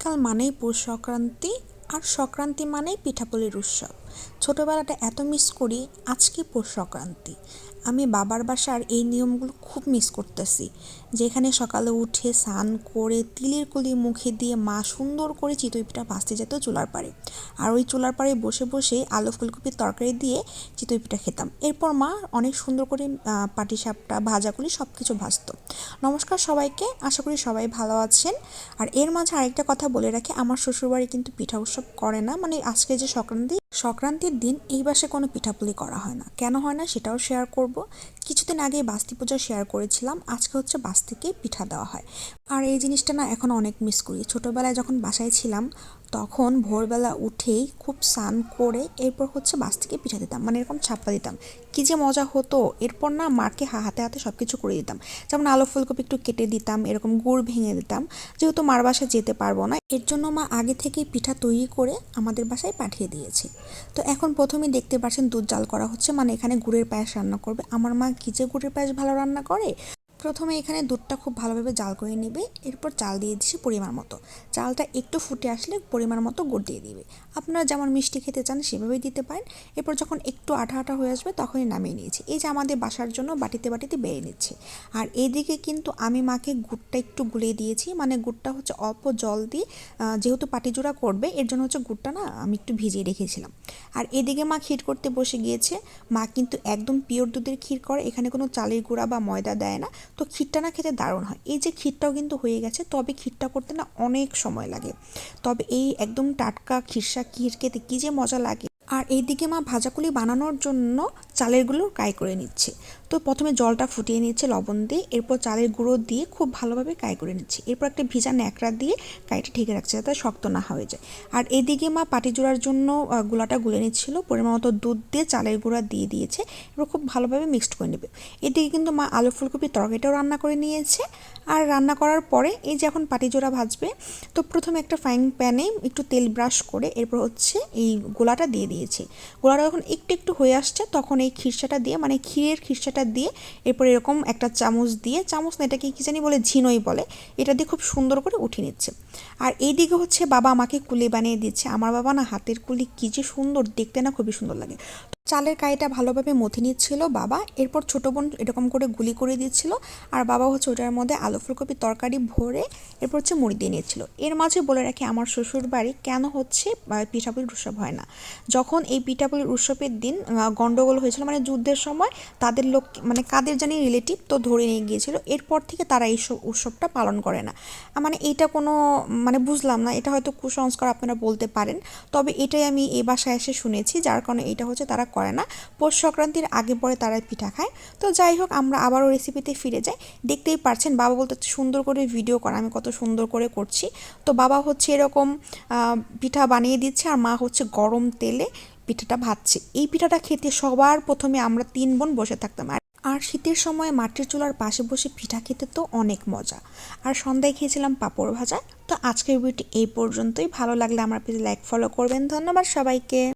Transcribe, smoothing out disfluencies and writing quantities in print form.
শীতকাল মানেই পৌষ সংক্রান্তি, আর সংক্রান্তি মানেই পিঠাপুলির উৎসব। ছোটোবেলাটা এত মিস করি, আজকে পৌষ সংক্রান্তি। আমি বাবার বাসার এই নিয়মগুলো খুব মিস করতেছি, যেখানে সকালে উঠে স্নান করে তিলের কলি মুখে দিয়ে মা সুন্দর করে চিতই পিঠা ভাজতে যেত চুলার পাড়ে। আর ওই চুলার পাড়ে বসে বসে আলু ফুলকপির তরকারি দিয়ে চিতই পিঠা খেতাম। এরপর মা অনেক সুন্দর করে পাটিসাপটা ভাজাগুলি সব কিছু ভাজতো। নমস্কার সবাইকে, আশা করি সবাই ভালো আছেন। আর এর মাঝে আরেকটা কথা বলে রাখি, আমার শ্বশুরবাড়ি কিন্তু পিঠা উৎসব করে না, মানে আজকে যে সংক্রান্তির দিন এই বাসে কোনো পিঠাপুলি করা হয় না। কেন হয় না সেটাও শেয়ার করব। কিছুদিন আগে বাস্তি পূজা শেয়ার করেছিলাম, আজকে হচ্ছে বাস্তিকে পিঠা দেওয়া হয়। আর এই জিনিসটা না এখন অনেক মিস করি। ছোটোবেলায় যখন বাসায় ছিলাম তখন ভোরবেলা উঠেই খুব স্নান করে এরপর হচ্ছে বাস্তিকে পিঠা দিতাম, মানে এরকম ছাপ্পা দিতাম। কী যে মজা হতো। এরপর না মাকে হাতে হাতে সব কিছু করে দিতাম, যেমন আলু ফুলকপি একটু কেটে দিতাম, এরকম গুড় ভেঙে দিতাম। যেহেতু মার বাসায় যেতে পারবো না, এর জন্য মা আগে থেকেই পিঠা তৈরি করে আমাদের বাসায় পাঠিয়ে দিয়েছে। তো এখন প্রথমেই দেখতে পাচ্ছেন দুধ জাল করা হচ্ছে, মানে এখানে গুড়ের পায়েস রান্না করবে। আমার মা কী যে গুড়ের পায়েস ভালো রান্না করে। প্রথমে এখানে দুধটা খুব ভালোভাবে জাল করে নেবে, এরপর চাল দিয়ে দিচ্ছি পরিমাণ মতো। চালটা একটু ফুটে আসলে পরিমাণ মতো গুড় দিয়ে দিবে। আপনারা যেমন মিষ্টি খেতে চান সেভাবেই দিতে পারেন। এরপর যখন একটু আঠা আঠা হয়ে আসবে তখনই নামিয়ে নিয়েছি। এই যে আমাদের বাসার জন্য বাটিতে বাটিতে বেড়ে নিচ্ছে। আর এইদিকে কিন্তু আমি মাকে গুড়টা একটু গুলিয়ে দিয়েছি, মানে গুড়টা হচ্ছে অল্প জল দিয়ে, যেহেতু পাটিজোড়া করবে এর জন্য হচ্ছে গুড়টা না আমি একটু ভিজিয়ে রেখেছিলাম। আর এদিকে মা ক্ষীর করতে বসে গিয়েছে। মা কিন্তু একদম পিওর দুধের ক্ষীর করে, এখানে কোনো চালের গুঁড়া বা ময়দা দেয় না। তো ক্ষীরটা না খেতে দারুণ হয়। এই যে ক্ষীরটাও কিন্তু হয়ে গেছে, তবে ক্ষীরটা করতে না অনেক সময় লাগে। তবে এই একদম টাটকা ক্ষীর খেতে কী যে মজা লাগে। আর এইদিকে মা ভাজাকুলি বানানোর জন্য চালের গুঁড়ো কাই করে নিচ্ছে। তো প্রথমে জলটা ফুটিয়ে নিচ্ছে লবণ দিয়ে, এরপর চালের গুঁড়ো দিয়ে খুব ভালোভাবে কাই করে নিচ্ছে। এরপর একটা ভিজা ন্যাকড়া দিয়ে কাইটা ঢেকে রাখছে যাতে শক্ত না হয়ে যায়। আর এদিকে মা পাটি জোড়ার জন্য গুলাটা গুলে নিচ্ছিল, পরিমাণ মতো দুধ দিয়ে চালের গুঁড়া দিয়ে দিয়েছে। এবার খুব ভালোভাবে মিক্সড করে নেবে। এদিকে কিন্তু মা আলু ফুলকপির তরকারিটাও রান্না করে নিয়েছে। আর রান্না করার পরে এই যে এখন পাটি জোড়া ভাজবে, তো প্রথমে একটা ফ্রাইং প্যানে একটু তেল ব্রাশ করে এরপর হচ্ছে এই গোলাটা দিয়ে দিয়েছি। গোলাটা যখন একটু একটু হয়ে আসছে তখন এই খিরসাটা দিয়ে, মানে ক্ষীরের খিরসাটা দিয়ে এরপর এরকম একটা চামচ দিয়ে, চামচ না এটাকে কী জানি বলে, ঝিনই বলে, এটা দিয়ে খুব সুন্দর করে উঠিয়ে নিচ্ছে। আর এইদিকে হচ্ছে বাবা আমাকে কুলি বানিয়ে দিচ্ছে। আমার বাবা না হাতের কুলি কী যে সুন্দর, দেখতে না খুবই সুন্দর লাগে। চালের কাইটা ভালোভাবে মথে নিচ্ছিল বাবা, এরপর ছোটো বোন এরকম করে গুলি করে দিচ্ছিল। আর বাবা হচ্ছে ওটার মধ্যে আলু ফুলকপির তরকারি ভরে এরপর হচ্ছে মুড়ি দিয়ে নিচ্ছিল। এর মাঝে বলে রাখি, আমার শ্বশুর বাড়ি কেন হচ্ছে পিঠাপুলির উৎসব হয় না। যখন এই পিঠাপুলির উৎসবের দিন গন্ডগোল হয়েছিল, মানে যুদ্ধের সময় তাদের লোক, মানে কাদের জানি রিলেটিভ তো ধরে নিয়ে গিয়েছিল, এরপর থেকে তারা এই উৎসবটা পালন করে না। মানে এইটা কোনো, মানে বুঝলাম না, এটা হয়তো কুসংস্কার আপনারা বলতে পারেন, তবে এটাই আমি এই বাসায় এসে শুনেছি, যার কারণে এটা হচ্ছে তারা করে না। পৌষ সংক্রান্তির আগে পরে তারা পিঠা খায়। তো যাই হোক, আমরা আবারও রেসিপিতে ফিরে যাই। দেখতেই পারছেন বাবা বলতে সুন্দর করে ভিডিও করা, আমি কত সুন্দর করে করছি। তো বাবা হচ্ছে এরকম পিঠা বানিয়ে দিচ্ছে, আর মা হচ্ছে গরম তেলে পিঠাটা ভাজছে। এই পিঠাটা খেতে সবার প্রথমে আমরা 3 বোন বসে থাকতাম। আর শীতের সময় মাটির চুলার পাশে বসে পিঠা খেতে তো অনেক মজা। আর সন্ধ্যায় খেয়েছিলাম পাঁপড় ভাজা। তো আজকের ভিডিওটি এই পর্যন্তই। ভালো লাগলে আমার পেজে লাইক ফলো করবেন। ধন্যবাদ সবাইকে।